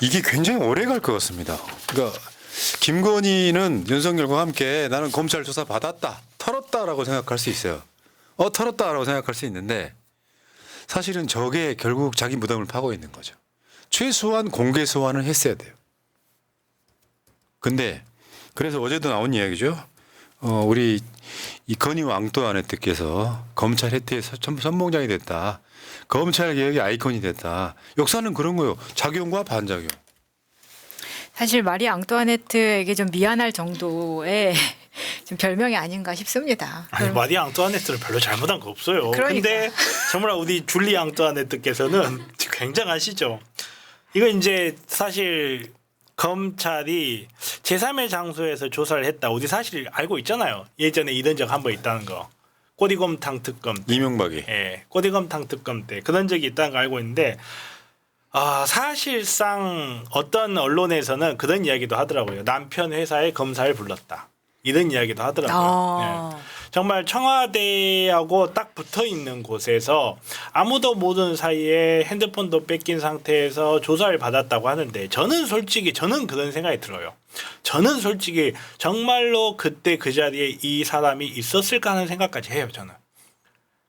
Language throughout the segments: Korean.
이게 굉장히 오래 갈 것 같습니다. 그러니까 김건희는 윤석열과 함께 나는 검찰 조사 받았다, 털었다라고 생각할 수 있어요. 털었다라고 생각할 수 있는데 사실은 저게 결국 자기 무덤을 파고 있는 거죠. 최소한 공개 소환을 했어야 돼요. 근데 그래서 어제도 나온 이야기죠. 우리 이 건희 왕또아네트께서 검찰 혜택의 선봉장이 됐다. 검찰 개혁의 아이콘이 됐다. 역사는 그런 거예요. 작용과 반작용. 사실 마리 앙뚜아네트에게 좀 미안할 정도의 좀 별명이 아닌가 싶습니다. 아니, 마리 앙뚜아네트는 별로 잘못한 거 없어요. 그러니까. 근데 정말 우리 줄리 앙뚜아네트께서는 굉장하시죠. 이거 이제 사실 검찰이 제3의 장소에서 조사를 했다. 우리 사실 알고 있잖아요. 예전에 이런 적 한 번 있다는 거. 꼬리곰탕 특검 때. 이명박이. 예, 꼬리곰탕 특검 때 그런 적이 있다는 걸 알고 있는데 사실상 어떤 언론에서는 그런 이야기도 하더라고요. 남편 회사에 검사를 불렀다. 이런 이야기도 하더라고요. 예. 정말 청와대하고 딱 붙어 있는 곳에서 아무도 모르는 사이에 핸드폰도 뺏긴 상태에서 조사를 받았다고 하는데 저는 그런 생각이 들어요. 저는 솔직히 정말로 그때 그 자리에 이 사람이 있었을까 하는 생각까지 해요. 저는.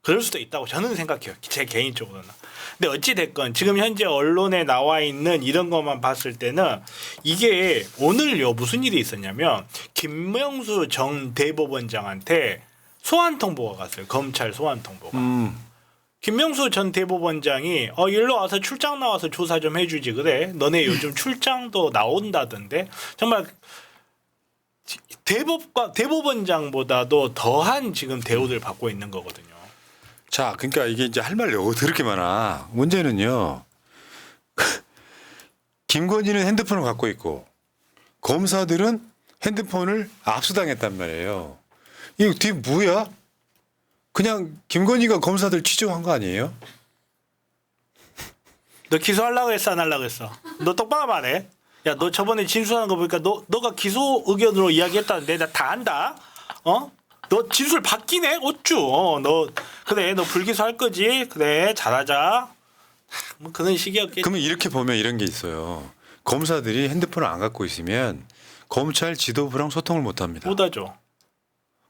그럴 수도 있다고 저는 생각해요. 제 개인적으로는. 근데 어찌 됐건 지금 현재 언론에 나와 있는 이런 것만 봤을 때는 이게 오늘요 무슨 일이 있었냐면 김명수 전 대법원장한테 소환 통보가 갔어요. 검찰 소환 통보가. 김명수 전 대법원장이 일로 와서 출장 나와서 조사 좀 해주지 그래. 너네 요즘 출장도 나온다던데. 정말 대법원장보다도 더한 지금 대우를 받고 있는 거거든요. 자, 그러니까 이게 이제 할 말이 더럽게 많아. 문제는요. 김건희는 핸드폰을 갖고 있고 검사들은 핸드폰을 압수당했단 말이에요. 이거 뒤에 뭐야? 그냥 김건희가 검사들 취조한 거 아니에요? 너 기소하려고 했어 안 하려고 했어? 너 똑바로 말해. 야, 너 저번에 진술하는 거 보니까 너가 기소 의견으로 이야기했다는데 나 다 안다. 너 진술 바뀌네 어쭈. 너 그래 너 불기소할 거지. 그래 잘하자. 뭐 그런 식이었겠지. 그러면 이렇게 보면 이런 게 있어요. 검사들이 핸드폰을 안 갖고 있으면 검찰 지도부랑 소통을 못 합니다. 못하죠.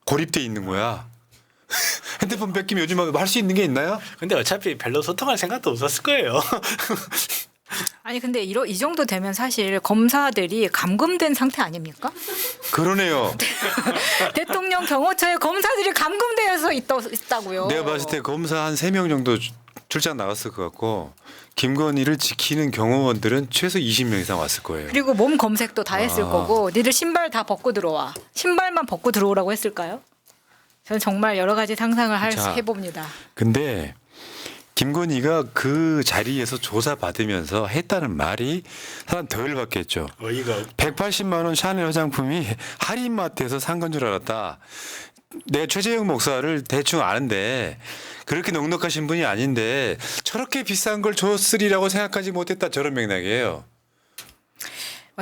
고립돼 있는 거야. 핸드폰 뺏기면 요즘 할 수 있는 게 있나요? 근데 어차피 별로 소통할 생각도 없었을 거예요. 아니 근데 이 정도 되면 사실 검사들이 감금된 상태 아닙니까? 그러네요. 대통령 경호처에 검사들이 감금되어서 있다고요. 내가 봤을 때 검사 한 3명 정도 출장 나갔을 것 같고 김건희를 지키는 경호원들은 최소 20명 이상 왔을 거예요. 그리고 몸 검색도 다 했을 거고 니들 신발 다 벗고 들어와. 신발만 벗고 들어오라고 했을까요? 저는 정말 여러 가지 상상을 해봅니다. 근데 김건희가 그 자리에서 조사받으면서 했다는 말이 사람 더 열받겠죠. 어이가 180만 원 샤넬 화장품이 할인마트에서 산 건 줄 알았다. 내가 최재형 목사를 대충 아는데 그렇게 넉넉하신 분이 아닌데 저렇게 비싼 걸 줬으리라고 생각하지 못했다. 저런 맥락이에요.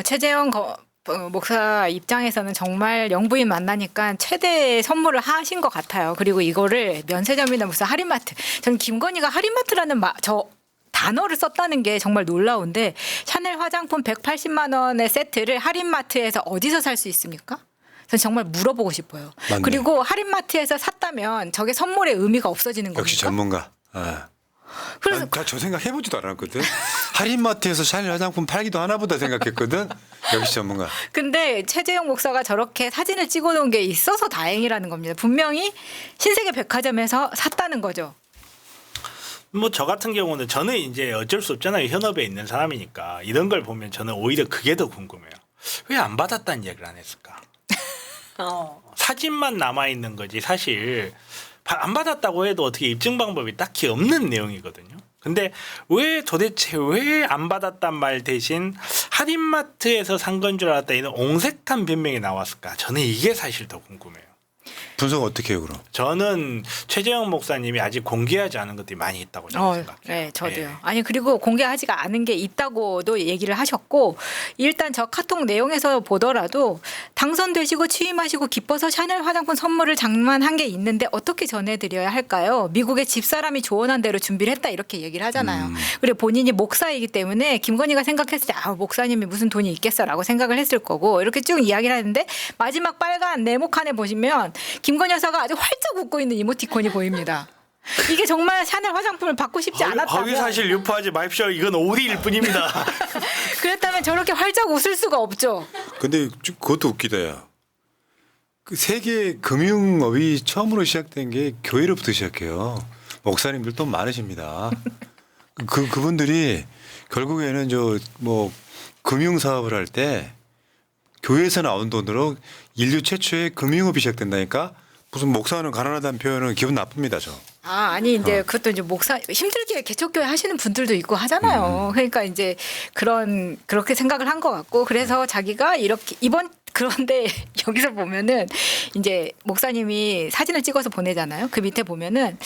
최재형 목사 입장에서는 정말 영부인 만나니까 최대의 선물을 하신 것 같아요. 그리고 이거를 면세점이나 무슨 할인마트. 저는 김건희가 할인마트라는 저 단어를 썼다는 게 정말 놀라운데 샤넬 화장품 180만 원의 세트를 할인마트에서 어디서 살 수 있습니까? 저는 정말 물어보고 싶어요. 맞네. 그리고 할인마트에서 샀다면 저게 선물의 의미가 없어지는 겁니까? 역시 전문가. 그래서 저 생각 해보지도 않았거든. 할인마트에서 샤넬 화장품 팔기도 하나보다 생각했거든. 역시 전문가. 근데 최재형 목사가 저렇게 사진을 찍어놓은 게 있어서 다행이라는 겁니다. 분명히 신세계 백화점에서 샀다는 거죠. 뭐 저 같은 경우는 저는 이제 어쩔 수 없잖아요. 현업에 있는 사람이니까 이런 걸 보면 저는 오히려 그게 더 궁금해요. 왜 안 받았다는 얘기를 안 했을까? 사진만 남아 있는 거지 사실 안 받았다고 해도 어떻게 입증 방법이 딱히 없는 내용이거든요. 근데 왜 도대체 왜 안 받았단 말 대신 할인마트에서 산 건 줄 알았다 이런 옹색한 변명이 나왔을까? 저는 이게 사실 더 궁금해요. 분석 어떻게 해요 그럼? 저는 최재형 목사님이 아직 공개하지 않은 것들이 많이 있다고 저는 생각해요. 네, 저도요. 네. 아니 그리고 공개하지가 않은 게 있다고도 얘기를 하셨고 일단 저 카톡 내용에서 보더라도 당선되시고 취임하시고 기뻐서 샤넬 화장품 선물을 장만한 게 있는데 어떻게 전해드려야 할까요? 미국의 집사람이 조언한 대로 준비를 했다 이렇게 얘기를 하잖아요. 그리고 본인이 목사이기 때문에 김건희가 생각했을 때 목사님이 무슨 돈이 있겠어라고 생각을 했을 거고 이렇게 쭉 이야기를 하는데 마지막 빨간 네모칸에 보시면 김건희 여사가 아주 활짝 웃고 있는 이모티콘이 보입니다. 이게 정말 샤넬 화장품을 받고 싶지 않았다면 허위 사실 유포하지 마십시오. 이건 오디일 뿐입니다. 그랬다면 저렇게 활짝 웃을 수가 없죠. 근데 그것도 웃기다 야. 그 세계 금융업이 처음으로 시작된 게 교회로부터 시작해요. 목사님들 돈 많으십니다. 그분들이 결국에는 저 뭐 금융 사업을 할 때 교회에서 나온 돈으로 인류 최초의 금융업이 시작된다니까 무슨 목사는 가난하다는 표현은 기분 나쁩니다 저. 아니 이제 그것도 이제 목사 힘들게 개척교회 하시는 분들도 있고 하잖아요. 그러니까 이제 그렇게 생각을 한 것 같고 그래서 자기가 이렇게 그런데 여기서 보면은 이제 목사님이 사진을 찍어서 보내잖아요. 그 밑에 보면은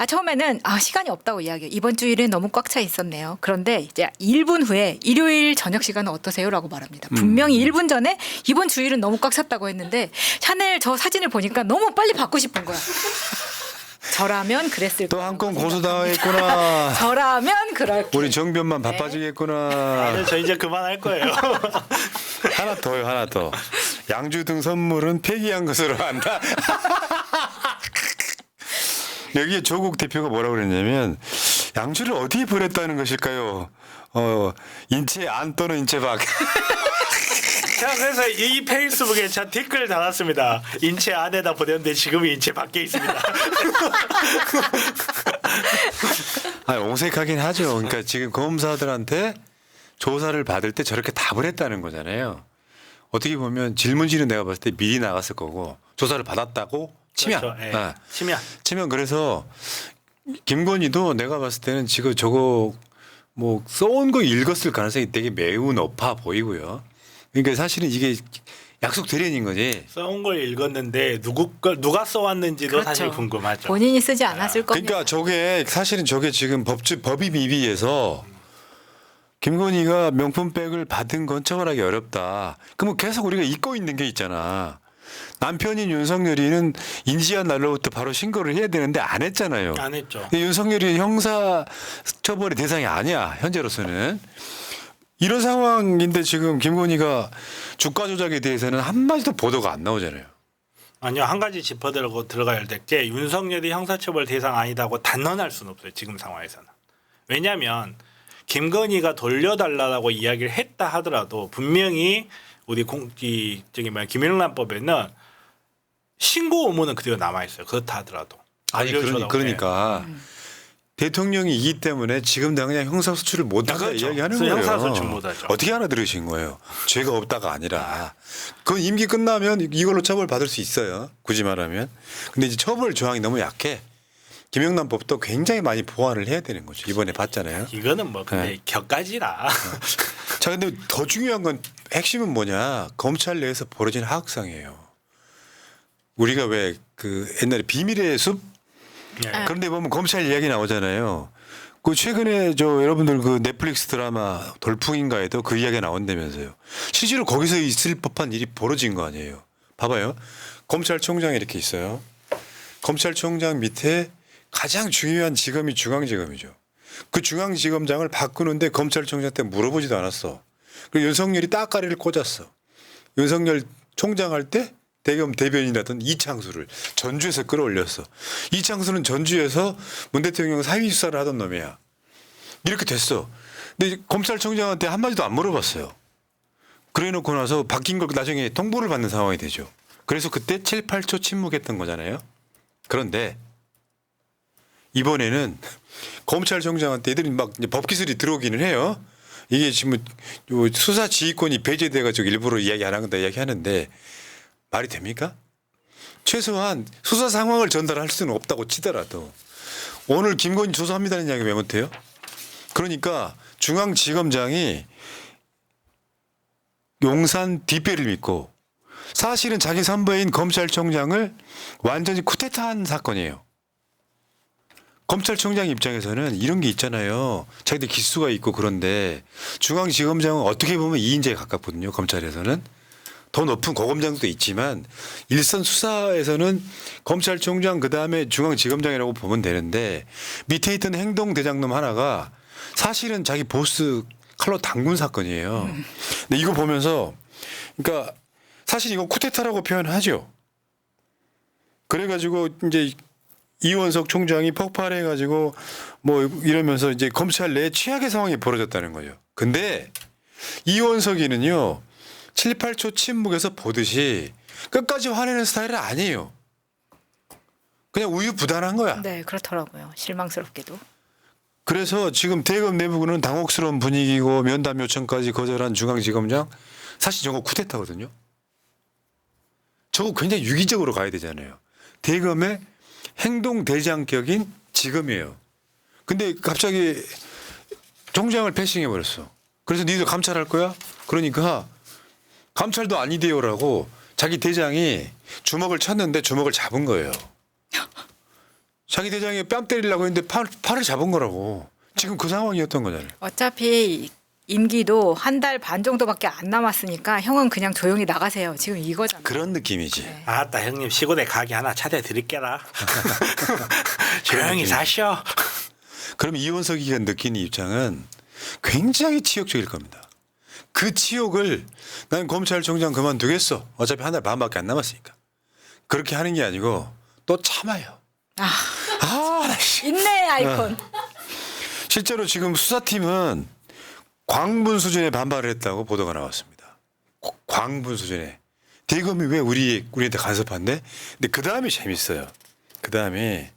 처음에는 시간이 없다고 이야기해요. 이번 주일은 너무 꽉 차 있었네요. 그런데 이제 1분 후에 일요일 저녁 시간은 어떠세요라고 말합니다. 분명히 1분 전에 이번 주일은 너무 꽉 찼다고 했는데 샤넬 저 사진을 보니까 너무 빨리 받고 싶은 거야. 저라면 그랬을 또 거예요. 한 건 고소당했구나. 저라면 그럴 거예요. 우리 정변만 바빠지겠구나. 저 이제 그만할 거예요. 하나 더요 하나 더. 양주 등 선물은 폐기한 것으로 한다. 여기에 조국 대표가 뭐라고 그랬냐면 양주를 어디에 버렸다는 것일까요? 인체 안 또는 인체 밖. 자, 그래서 이 페이스북에 저 댓글 달았습니다. 인체 안에다 보냈는데 지금 인체 밖에 있습니다. 어색하긴 하죠. 그러니까 지금 검사들한테 조사를 받을 때 저렇게 답을 했다는 거잖아요. 어떻게 보면 질문지는 내가 봤을 때 미리 나갔을 거고 조사를 받았다고 치면. 그렇죠. 예. 네. 치면 그래서 김건희도 내가 봤을 때는 지금 저거 뭐 써온 거 읽었을 가능성이 되게 매우 높아 보이고요. 그러니까 사실은 이게 약속 대련인 거지. 써온 걸 읽었는데 누가 써왔는지도 그렇죠. 사실 궁금하죠. 본인이 쓰지 않았을 겁니다. 그러니까 저게 사실은 저게 지금 법이 미비해서 김건희가 명품백을 받은 건 처벌하기 어렵다. 그러면 계속 우리가 잊고 있는 게 있잖아. 남편인 윤석열이는 인지한 날로부터 바로 신고를 해야 되는데 안 했잖아요. 안 했죠. 근데 윤석열이 형사 처벌의 대상이 아니야. 현재로서는. 이런 상황인데 지금 김건희가 주가 조작에 대해서는 한마디도 보도가 안 나오잖아요. 아니요, 한 가지 짚어들고 들어가야 될 게 윤석열이 형사처벌 대상 아니다고 단언할 수는 없어요. 지금 상황에서는. 왜냐하면 김건희가 돌려달라고 이야기를 했다 하더라도 분명히 우리 김영란법에는 신고 의무는 그대로 남아 있어요. 그렇다 하더라도. 아니 그러니까 대통령이기 때문에 지금 당장 형사소출을 못한다 그렇죠. 이야기하는 그래서 거예요. 형사소출 못하죠. 어떻게 알아들으신 거예요? 죄가 없다가 아니라 그건 임기 끝나면 이걸로 처벌받을 수 있어요. 굳이 말하면. 근데 이제 처벌 조항이 너무 약해. 김영란법도 굉장히 많이 보완을 해야 되는 거죠. 이번에 봤잖아요. 이거는 뭐 근데 네. 격가지라. 자, 근데 더 중요한 건 핵심은 뭐냐? 검찰 내에서 벌어진 하극상이에요. 우리가 왜 그 옛날에 비밀의 숲 네. 그런데 보면 검찰 이야기 나오잖아요. 그 최근에 여러분들 그 넷플릭스 드라마 돌풍인가에도 그 이야기가 나온다면서요. 실제로 거기서 있을 법한 일이 벌어진 거 아니에요. 봐봐요. 검찰총장이 이렇게 있어요. 검찰총장 밑에 가장 중요한 지검이 중앙지검이죠. 그 중앙지검장을 바꾸는데 검찰총장한테 물어보지도 않았어. 그리고 윤석열이 따까리를 꽂았어. 윤석열 총장 할 때 대검 대변인이라던 이창수를 전주에서 끌어올렸어. 이창수는 전주에서 문 대통령 사위 수사를 하던 놈이야. 이렇게 됐어. 근데 검찰총장한테 한마디도 안 물어봤어요. 그래 놓고 나서 바뀐 걸 나중에 통보를 받는 상황이 되죠. 그래서 그때 7, 8초 침묵했던 거잖아요. 그런데 이번에는 검찰총장한테 애들이 막 법기술이 들어오기는 해요. 이게 지금 수사 지휘권이 배제돼가지고 일부러 이야기 안 한다 이야기하는데 말이 됩니까? 최소한 수사 상황을 전달할 수는 없다고 치더라도 오늘 김건희 조사합니다는 이야기 왜 못해요? 그러니까 중앙지검장이 용산 뒷배를 믿고 사실은 자기 선배인 검찰총장을 완전히 쿠데타한 사건이에요. 검찰총장 입장에서는 이런 게 있잖아요. 자기들 기수가 있고 그런데 중앙지검장은 어떻게 보면 2인자에 가깝거든요. 검찰에서는. 더 높은 고검장도 있지만 일선 수사에서는 검찰총장 그다음에 중앙지검장이라고 보면 되는데 밑에 있던 행동대장놈 하나가 사실은 자기 보스 칼로 당군 사건이에요. 근데 이거 보면서 그러니까 사실 이거 쿠데타라고 표현하죠. 그래가지고 이제 이원석 총장이 폭발해가지고 뭐 이러면서 이제 검찰 내 최악의 상황이 벌어졌다는 거죠. 근데 이원석이는요 7, 8초 침묵에서 보듯이 끝까지 화내는 스타일은 아니에요. 그냥 우유부단한 거야. 네, 그렇더라고요. 실망스럽게도. 그래서 지금 대검 내부는 당혹스러운 분위기고 면담 요청까지 거절한 중앙지검장 사실 저거 쿠데타거든요. 저거 굉장히 유기적으로 가야 되잖아요. 대검의 행동대장격인 지검이에요. 근데 갑자기 총장을 패싱해버렸어. 그래서 니들 감찰할 거야? 그러니까 감찰도 아니대요라고 자기 대장이 주먹을 쳤는데 주먹을 잡은 거예요. 자기 대장이 뺨 때리려고 했는데 팔을 잡은 거라고. 지금 그 상황이었던 거잖아요. 어차피 임기도 한 달 반 정도밖에 안 남았으니까 형은 그냥 조용히 나가세요. 지금 이거잖아요. 그런 느낌이지. 네. 아따 형님 시골에 가게 하나 차대 드릴게라. 조용히 사시오. 그럼 이원석이가 느끼는 입장은 굉장히 치욕적일 겁니다. 그 치욕을 난 검찰총장 그만두겠어. 어차피 한 달 반밖에 안 남았으니까. 그렇게 하는 게 아니고 또 참아요. 나 씨. 인내의 아이콘. 실제로 지금 수사팀은 광분 수준의 반발을 했다고 보도가 나왔습니다. 광분 수준에. 대검이 왜 우리한테 간섭한대? 근데 그 다음이 재밌어요. 그 다음에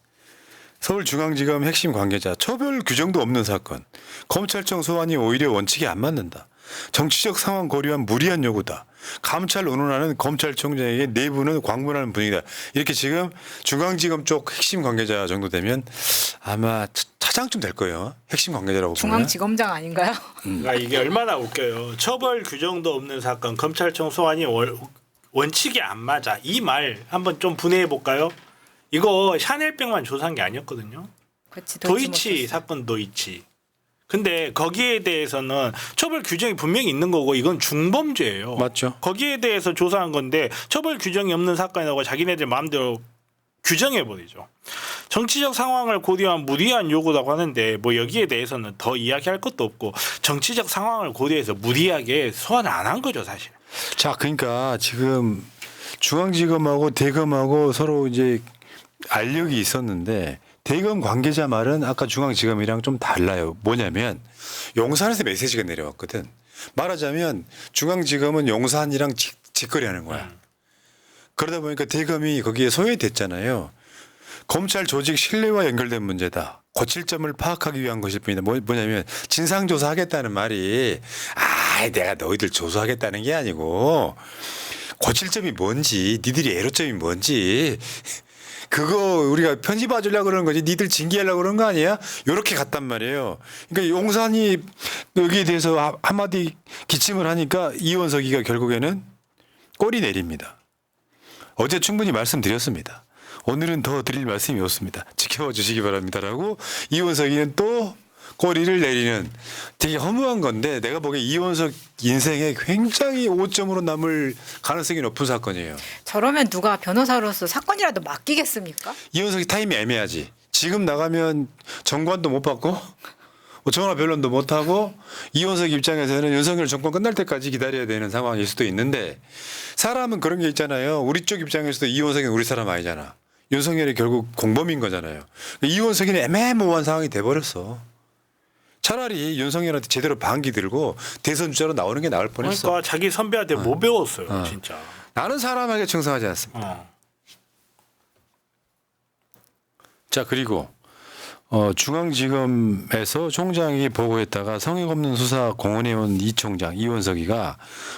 서울중앙지검 핵심 관계자 처벌 규정도 없는 사건. 검찰청 소환이 오히려 원칙에 안 맞는다. 정치적 상황 고려한 무리한 요구다. 감찰 운운하는 검찰총장에게 내부는 광분하는 분위기다. 이렇게 지금 중앙지검 쪽 핵심 관계자 정도 되면 아마 차장쯤 될 거예요. 핵심 관계자라고 보면. 중앙지검장 아닌가요? 그러니까 이게 얼마나 웃겨요. 처벌 규정도 없는 사건 검찰청 소환이 원칙이 안 맞아. 이 말 한번 좀 분해해 볼까요? 이거 샤넬병만 조사한 게 아니었거든요. 그렇지, 도이치 사건 도이치. 근데 거기에 대해서는 처벌 규정이 분명히 있는 거고 이건 중범죄예요. 맞죠. 거기에 대해서 조사한 건데 처벌 규정이 없는 사건이라고 자기네들 마음대로 규정해버리죠. 정치적 상황을 고려한 무리한 요구라고 하는데 뭐 여기에 대해서는 더 이야기할 것도 없고 정치적 상황을 고려해서 무리하게 소환 안 한 거죠 사실. 자, 그러니까 지금 중앙지검하고 대검하고 서로 이제 알력이 있었는데 대검 관계자 말은 아까 중앙지검이랑 좀 달라요. 뭐냐면 용산에서 메시지가 내려왔거든. 말하자면 중앙지검은 용산이랑 직거래하는 거야. 그러다 보니까 대검이 거기에 소외됐잖아요. 검찰 조직 신뢰와 연결된 문제다. 고칠 점을 파악하기 위한 것일 뿐이다. 뭐냐면 진상조사하겠다는 말이 내가 너희들 조사하겠다는 게 아니고 고칠 점이 뭔지 니들이 애로점이 뭔지 그거 우리가 편지 봐주려고 그러는 거지 니들 징계하려고 그러는 거 아니야? 이렇게 갔단 말이에요. 그러니까 용산이 여기에 대해서 한마디 기침을 하니까 이원석이가 결국에는 꼬리 내립니다. 어제 충분히 말씀드렸습니다. 오늘은 더 드릴 말씀이 없습니다. 지켜봐 주시기 바랍니다라고 이원석이는 또 꼬리를 내리는 되게 허무한 건데 내가 보기에 이원석 인생에 굉장히 오점으로 남을 가능성이 높은 사건이에요. 저러면 누가 변호사로서 사건이라도 맡기겠습니까? 이원석이 타임이 애매하지. 지금 나가면 정관도 못 받고 전화 변론도 못 하고 이원석 입장에서는 윤석열 정권 끝날 때까지 기다려야 되는 상황일 수도 있는데 사람은 그런 게 있잖아요. 우리 쪽 입장에서도 이원석은 우리 사람 아니잖아. 윤석열이 결국 공범인 거잖아요. 이원석이는 애매모호한 상황이 돼버렸어. 차라리 윤석열한테 제대로 반기 들고 대선 주자로 나오는 게 나을 뻔했어. 그러니까 자기 선배한테 못 배웠어요 진짜. 나는 사람에게 충성하지 않습니다. 자, 그리고 중앙지검에서 총장이 보고했다가 성의 없는 수사 공언해온 이 총장 이원석이가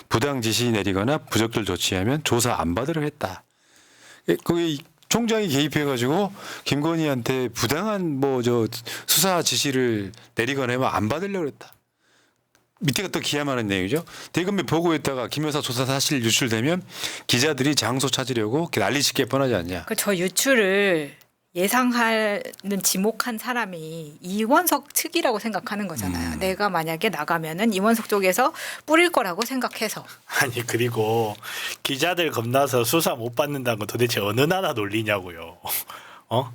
부당 지시 내리거나 부적절 조치하면 조사 안 받으려 했다. 거기 총장이 개입해가지고 김건희한테 부당한 수사 지시를 내리거나 하면 안 받으려고 했다. 밑에가 또 기함하는 내용이죠. 대검에 보고했다가 김 여사 조사 사실 유출되면 기자들이 장소 찾으려고 이렇게 난리치게 뻔하지 않냐. 그 저 유출을 예상하는 지목한 사람이 이원석 측이라고 생각하는 거잖아요. 내가 만약에 나가면은 이원석 쪽에서 뿌릴 거라고 생각해서. 아니 그리고 기자들 겁나서 수사 못 받는다는 건 도대체 어느 나라 논리냐고요. 어?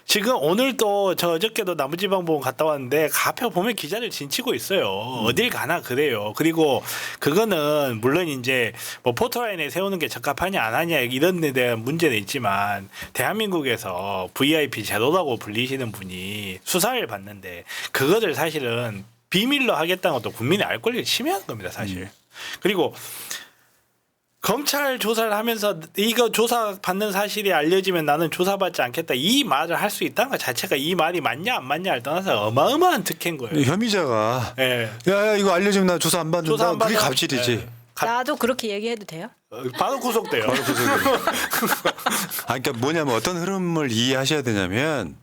지금 오늘도 저 어저께도 남부지방법원 갔다 왔는데 가표 보면 기자들 진치고 있어요. 어딜 가나 그래요. 그리고 그거는 물론 이제 뭐 포토라인에 세우는 게 적합하냐 안 하냐 이런 데 대한 문제는 있지만 대한민국에서 VIP 제도라고 불리시는 분이 수사를 받는데 그거를 사실은 비밀로 하겠다는 것도 국민의 알 권리를 침해하는 겁니다, 사실. 그리고 검찰 조사를 하면서 이거 조사 받는 사실이 알려지면 나는 조사받지 않겠다 이 말을 할 수 있다는 것 자체가 이 말이 맞냐 안 맞냐를 떠나서 어마어마한 특혜인 거예요. 혐의자가 예. 야 이거 알려주면 나 조사 안 받는다. 조사 안 그게 받아. 갑질이지. 예. 나도 그렇게 얘기해도 돼요? 바로 구속돼요. 그러니까 뭐냐면 어떤 흐름을 이해하셔야 되냐면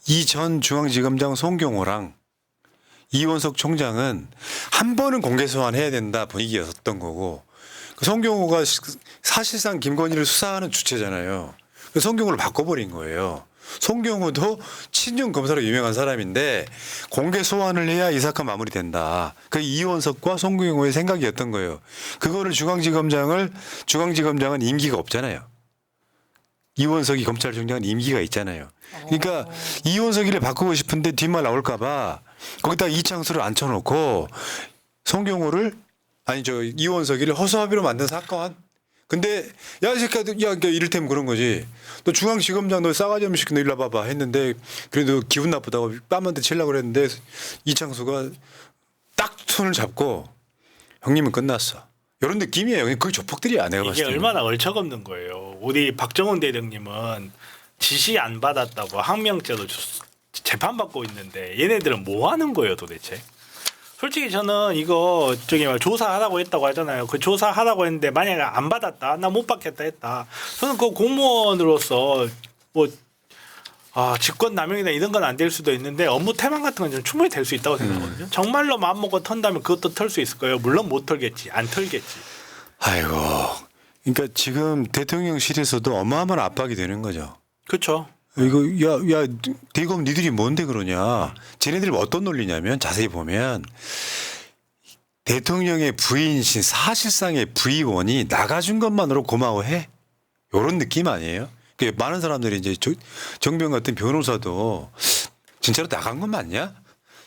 이 전 중앙지검장 송경호랑 이원석 총장은 한 번은 공개 소환해야 된다 분위기였던 거고 그 송경호가 사실상 김건희를 수사하는 주체잖아요. 그 송경호를 바꿔버린 거예요. 송경호도 친윤 검사로 유명한 사람인데 공개 소환을 해야 이 사건 마무리된다. 그 이원석과 송경호의 생각이었던 거예요. 그거를 중앙지검장은 임기가 없잖아요. 이원석이 검찰총장은 임기가 있잖아요. 그러니까 이원석이를 바꾸고 싶은데 뒷말 나올까 봐 거기다 이창수를 앉혀놓고 송경호를 이원석이를 허수아비로 만든 사건. 근데 야 이 새끼야 그러니까 이를테면 그런 거지. 너 중앙지검장 너 싸가지 없는 새끼 너 일로 와봐봐 했는데 그래도 기분 나쁘다고 뺨한테 치려고 그랬는데 이창수가 딱 손을 잡고 형님은 끝났어. 이런 느낌이에요. 그게 조폭들이야 내가 봤을 이게 때. 얼마나 얼척없는 거예요. 우리 박정훈 대령님은 지시 안 받았다고 항명죄로 재판받고 있는데 얘네들은 뭐 하는 거예요 도대체? 솔직히 저는 이거 조사하라고 했다고 하잖아요. 그 조사하라고 했는데 만약에 안 받았다, 나 못 받겠다 했다. 저는 그 공무원으로서 뭐 직권 남용이나 이런 건 안 될 수도 있는데 업무 태만 같은 건 좀 충분히 될 수 있다고 생각하거든요. 정말로 마음 먹고 턴다면 그것도 털 수 있을 거예요. 물론 못 털겠지, 안 털겠지. 아이고. 그러니까 지금 대통령실에서도 어마어마한 압박이 되는 거죠. 그렇죠. 이거 야 대검 니들이 뭔데 그러냐. 쟤네들이 어떤 논리냐면 자세히 보면 대통령의 부인이신 사실상의 부의원이 나가준 것만으로 고마워해. 이런 느낌 아니에요? 많은 사람들이 이제 정병 같은 변호사도 진짜로 나간 건 맞냐?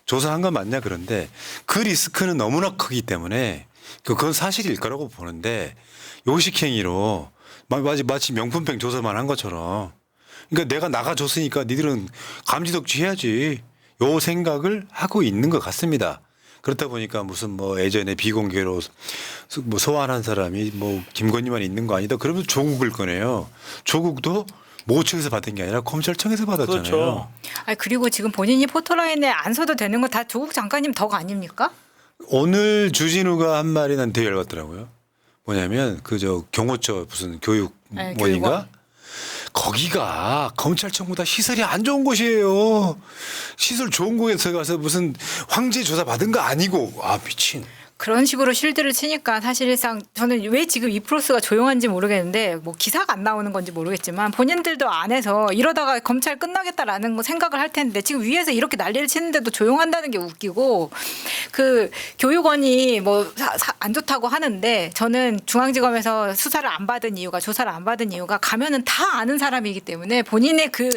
조사한 건 맞냐? 그런데 그 리스크는 너무나 크기 때문에 그건 사실일 거라고 보는데 요식행위로 마치 명품백 조사만 한 것처럼 그러니까 내가 나가줬으니까 니들은 감지덕지 해야지. 요 생각을 하고 있는 것 같습니다. 그렇다 보니까 무슨 뭐 예전에 비공개로 뭐 소환한 사람이 뭐 김건희만 있는 거 아니다. 그러면 조국을 꺼내요. 조국도 모처에서 받은 게 아니라 검찰청에서 받았잖아요. 그렇죠. 그리고 지금 본인이 포토라인에 안 서도 되는 거 다 조국 장관님 덕 아닙니까? 오늘 주진우가 한 말이 난 되게 열받더라고요. 뭐냐면 경호처 무슨 교육원인가? 교육원. 거기가 검찰청보다 시설이 안 좋은 곳이에요. 시설 좋은 곳에 가서 무슨 황제 조사 받은 거 아니고 미친. 그런 식으로 실드를 치니까 사실상 저는 왜 지금 이 프로스가 조용한지 모르겠는데 뭐 기사가 안 나오는 건지 모르겠지만 본인들도 안에서 이러다가 검찰 끝나겠다라는 거 생각을 할 텐데 지금 위에서 이렇게 난리를 치는데도 조용한다는 게 웃기고 그 교육원이 뭐 안 좋다고 하는데 저는 중앙지검에서 수사를 안 받은 이유가 조사를 안 받은 이유가 가면은 다 아는 사람이기 때문에 본인의 그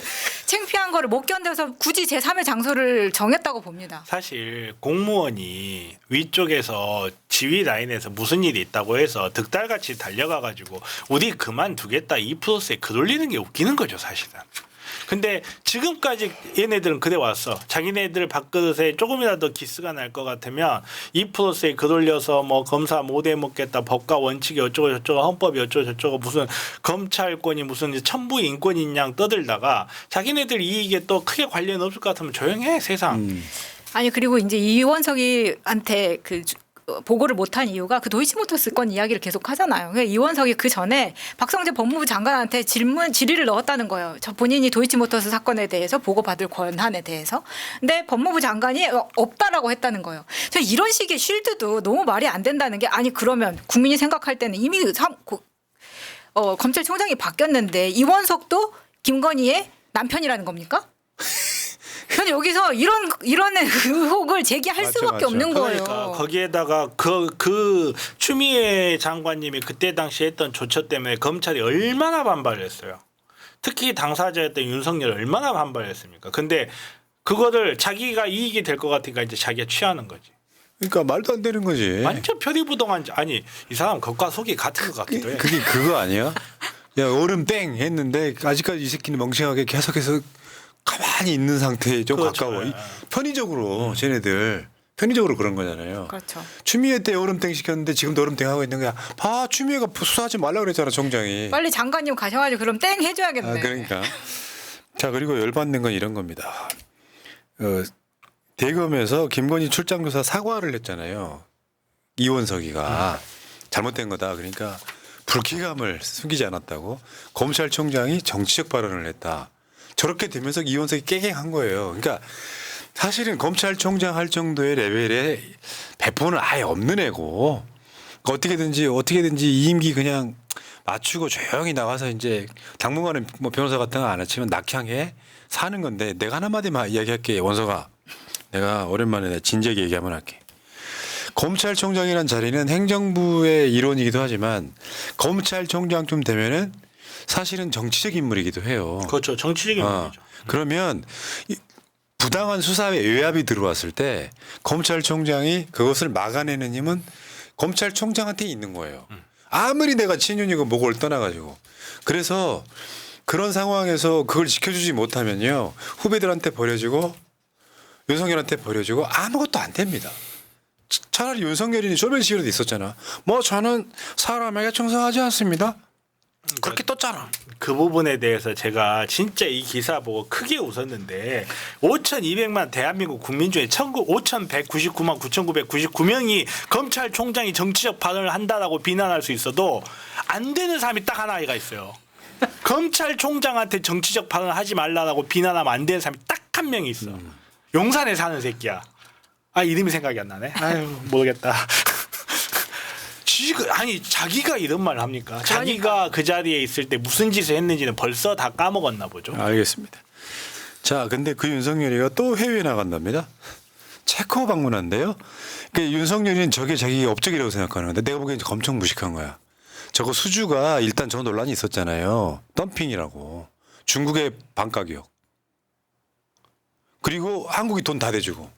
창피한 거를 못 견뎌서 굳이 제3의 장소를 정했다고 봅니다. 사실 공무원이 위쪽에서 지휘 라인에서 무슨 일이 있다고 해서 득달같이 달려가가지고 우리 그만두겠다 이 프로세스에 글 올리는 게 웃기는 거죠 사실은. 근데 지금까지 얘네들은 그래 왔어. 자기네들 밥그릇에 조금이라도 기스가 날 것 같으면 이 프로세스에 글 올려서 뭐 검사 못 해먹겠다 법과 원칙이 어쩌고 저쩌고 헌법이 어쩌고 저쩌고 무슨 검찰권이 무슨 천부 인권인 양 떠들다가 자기네들 이익에 또 크게 관련 없을 것 같으면 조용해 세상. 아니 그리고 이제 이원석이한테 보고를 못한 이유가 그 도이치모터스 건 이야기를 계속 하잖아요. 그러니까 이원석이 그 전에 박성재 법무부 장관한테 질의를 넣었다는 거예요. 저 본인이 도이치모터스 사건에 대해서 보고받을 권한에 대해서. 근데 법무부 장관이 없다라고 했다는 거예요. 저 이런 식의 쉴드도 너무 말이 안 된다는 게 아니 그러면 국민이 생각할 때는 이미 검찰총장이 바뀌었는데 이원석도 김건희의 남편이라는 겁니까? 저는 여기서 이런 의혹을 제기할 맞죠, 수밖에 맞죠. 없는 거예요. 그러니까 거기에다가 그 추미애 장관님이 그때 당시 했던 조처 때문에 검찰이 얼마나 반발을 했어요. 특히 당사자였던 윤석열이 얼마나 반발했습니까? 근데 그거를 자기가 이익이 될 것 같으니까 이제 자기가 취하는 거지. 그러니까 말도 안 되는 거지. 완전 표리부동한 아니 이 사람 겉과 속이 같은 것 같기도 해. 그게 그거 아니야? 야 얼음 땡 했는데 아직까지 이 새끼는 멍청하게 계속해서 가만히 있는 상태에 좀 그렇죠. 가까워. 네. 편의적으로 쟤네들 편의적으로 그런 거잖아요. 그렇죠. 추미애 때 얼음땡 시켰는데 지금도 얼음땡 하고 있는 거야. 봐 추미애가 수사하지 말라 그랬잖아 정장이. 빨리 장관님 가셔가지고 그럼 땡 해줘야겠네. 아, 그러니까. 자 그리고 열받는 건 이런 겁니다. 대검에서 김건희 출장조사 사과를 했잖아요. 이원석이가 잘못된 거다. 그러니까 불쾌감을 숨기지 않았다고. 검찰총장이 정치적 발언을 했다. 저렇게 되면서 이원석이 깨갱한 거예요. 그러니까 사실은 검찰총장 할 정도의 레벨의 배포는 아예 없는 애고 어떻게든지 이 임기 그냥 맞추고 조용히 나와서 이제 당분간은 뭐 변호사 같은 거 안 했지만 낙향해 사는 건데 내가 하나마디만 이야기할게. 원석아. 내가 오랜만에 진지하게 얘기 한번 할게. 검찰총장이란 자리는 행정부의 일원이기도 하지만 검찰총장쯤 되면은 사실은 정치적 인물이기도 해요. 그렇죠. 정치적인 문제죠. 그러면 부당한 수사에 외압이 들어왔을 때 검찰총장이 그것을 막아내는 힘은 검찰총장한테 있는 거예요. 아무리 내가 친윤이고 뭐고 떠나가지고. 그래서 그런 상황에서 그걸 지켜주지 못하면요. 후배들한테 버려지고 윤석열한테 버려지고 아무것도 안 됩니다. 차라리 윤석열이 쇼맨식으로도 있었잖아. 뭐 저는 사람에게 충성하지 않습니다. 그렇게 떴잖아. 그 부분에 대해서 제가 진짜 이 기사 보고 크게 웃었는데 5,200만 대한민국 국민 중에 5,199만 9,999명이 검찰총장이 정치적 발언을 한다라고 비난할 수 있어도 안 되는 사람이 딱 하나가 있어요. 검찰총장한테 정치적 발언을 하지 말라라고 비난하면 안 되는 사람이 딱 한 명이 있어. 용산에 사는 새끼야. 아 이름이 생각이 안 나네. 아유 모르겠다. 아니 자기가 이런 말을 합니까? 자기가 그 자리에 있을 때 무슨 짓을 했는지는 벌써 다 까먹었나 보죠. 알겠습니다. 자, 근데 그 윤석열이가 또 해외에 나간답니다. 체코 방문한대요. 그러니까 윤석열이는 저게 자기 업적이라고 생각하는 건데 내가 보기엔 엄청 무식한 거야. 저거 수주가 일단 저 논란이 있었잖아요. 덤핑이라고. 중국의 반가격. 그리고 한국이 돈 다 대주고.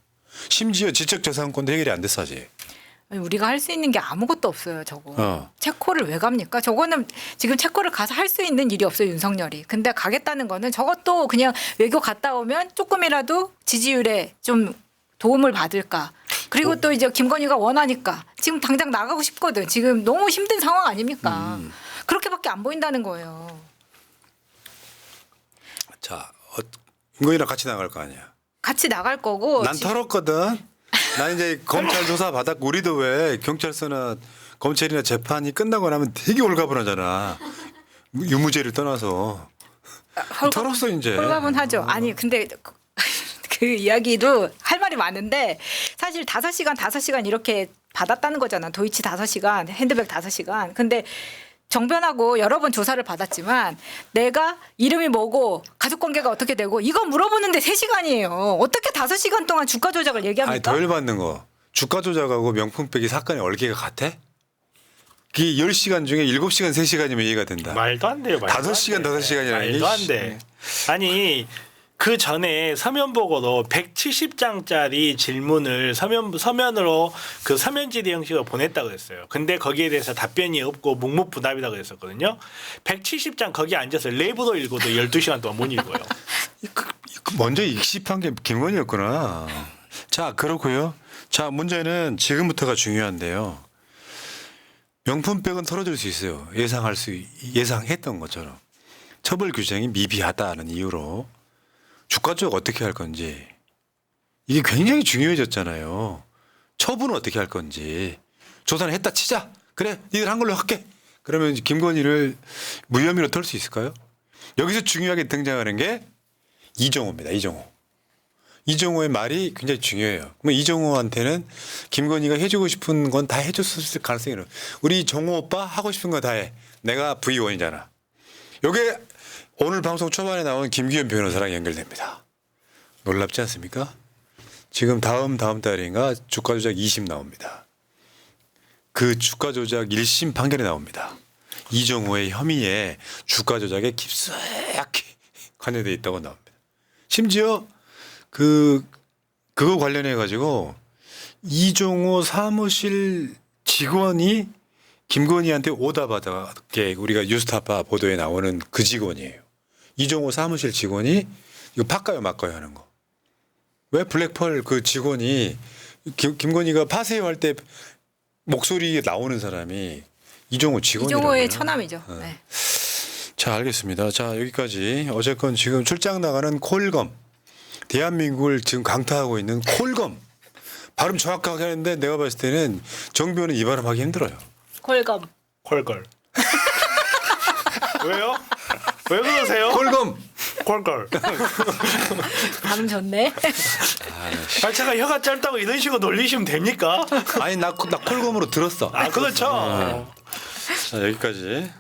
심지어 지적재산권도 해결이 안 됐어 아직. 아니, 우리가 할 수 있는 게 아무것도 없어요. 저거. 체코를 왜 갑니까? 저거는 지금 체코를 가서 할 수 있는 일이 없어요. 윤석열이. 근데 가겠다는 거는 저것도 그냥 외교 갔다 오면 조금이라도 지지율에 좀 도움을 받을까. 그리고 또 이제 김건희가 원하니까 지금 당장 나가고 싶거든. 지금 너무 힘든 상황 아닙니까? 그렇게밖에 안 보인다는 거예요. 자, 김건희랑 같이 나갈 거 아니야. 같이 나갈 거고. 난 털었거든. 난 이제 검찰 조사 받았고 우리도 왜 경찰서나 검찰이나 재판이 끝나고 나면 되게 홀가분하잖아. 유무죄를 떠나서 털었어 이제. 홀가분하죠. 아니 근데 그 이야기도 할 말이 많은데 사실 5시간 이렇게 받았다는 거잖아. 도이치 5시간, 핸드백 5시간. 근데 정변하고 여러 번 조사를 받았지만 내가 이름이 뭐고 가족관계가 어떻게 되고 이거 물어보는데 3시간이에요. 어떻게 5시간 동안 주가 조작을 아니 얘기합니까? 더 열받는 거. 주가 조작하고 명품 빼기 사건의 얼개가 같아? 그게 10시간 중에 7시간 3시간이면 이해가 된다. 말도 안 돼요. 5시간 5시간이라는 말도 안 돼. 아니 그 전에 서면 보고로 170장짜리 질문을 서면으로 그 서면 질의 형식으로 보냈다고 했어요. 근데 거기에 대해서 답변이 없고 묵묵부답이라고 그랬었거든요. 170장 거기 앉아서 랩으로 읽어도 12시간 동안 못 읽어요. 먼저 익십한 게 김건희였구나. 자 그렇고요. 자 문제는 지금부터가 중요한데요. 명품백은 털어줄 수 있어요. 예상했던 것처럼 처벌 규정이 미비하다는 이유로. 주가 조작 어떻게 할 건지 이게 굉장히 중요해졌잖아요. 처분은 어떻게 할 건지 조사는 했다 치자. 그래 니들 한 걸로 할게. 그러면 이제 김건희를 무혐의로 털 수 있을까요? 여기서 중요하게 등장하는 게 이정호입니다. 이정호의 말이 굉장히 중요해요. 그러면 이정호한테는 김건희가 해주고 싶은 건 다 해줬을 가능성이 있어요. 우리 정호 오빠 하고 싶은 거 다 해. 내가 V1이잖아. 요게 오늘 방송 초반에 나온 김기현 변호사랑 연결됩니다. 놀랍지 않습니까? 지금 다음 달인가 주가 조작 20 나옵니다. 그 주가 조작 1심 판결이 나옵니다. 이정호의 혐의에 주가 조작에 깊숙이 관여되어 있다고 나옵니다. 심지어 그거 관련해 가지고 이정호 사무실 직원이 김건희한테 오다받게 우리가 뉴스타파 보도에 나오는 그 직원이에요. 이정호 사무실 직원이 이거 바꿔요 말까요 하는 거. 왜 블랙펄 그 직원이 김건희가 파세요 할 때 목소리 나오는 사람이 이정호 직원이라고요. 이정호의 처남이죠. 네. 자 알겠습니다. 자 여기까지 어쨌건 지금 출장 나가는 콜검 대한민국을 지금 강타하고 있는 콜검 발음 정확하게 하는데 내가 봤을 때는 정비원은 이 발음하기 힘들어요. 콜검. 콜걸. 왜요? 왜 그러세요? 콜검. 콜걸. 발음 좋네. 아, 제가 혀가 짧다고 이런 식으로 놀리시면 됩니까? 아니 나 콜검으로 들었어. 아, 그렇죠. 자 여기까지.